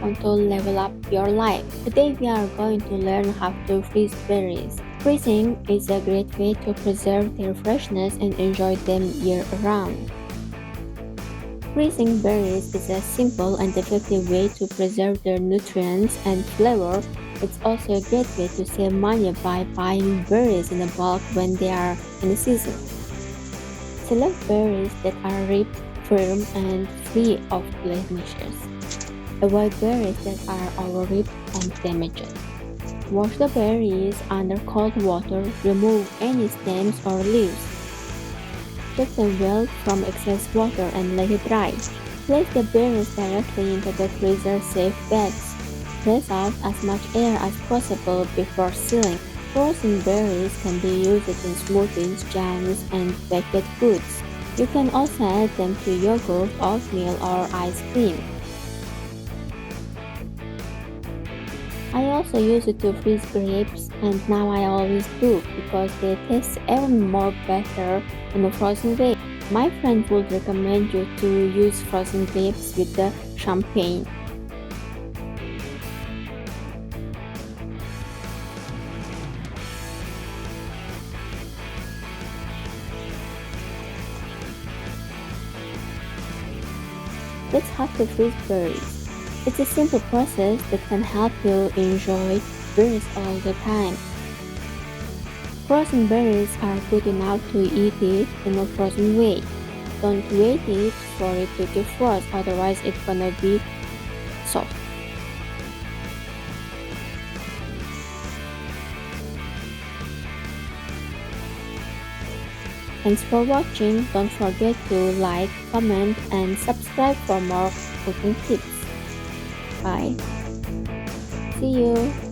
welcome to Level Up Your Life. Today we are going to learn how to freeze berries. Freezing is a great way to preserve their freshness and enjoy them year-round. Freezing berries is a simple and effective way to preserve their nutrients and flavor. It's also a great way to save money by buying berries in bulk when they are in season. Select berries that are ripe, firm, and free of blemishes. Avoid berries that are overripe and damaged. Wash the berries under cold water. Remove any stems or leaves. Check them well from excess water and let it dry. Place the berries directly into the freezer-safe bags. Press out as much air as possible before sealing. Frozen berries can be used in smoothies, jams, and baked goods. You can also add them to yogurt, oatmeal, or ice cream. I also use it to freeze grapes, and now I always do because they taste even more better in a frozen way. My friend would recommend you to use frozen grapes with the champagne. That's how to freeze berries. It's a simple process that can help you enjoy berries all the time. Frozen berries are good enough to eat it in a frozen way. Don't wait it for it to defrost, otherwise it's gonna be soft. Thanks for watching. Don't forget to like, comment, and subscribe for more cooking tips. Bye. See you.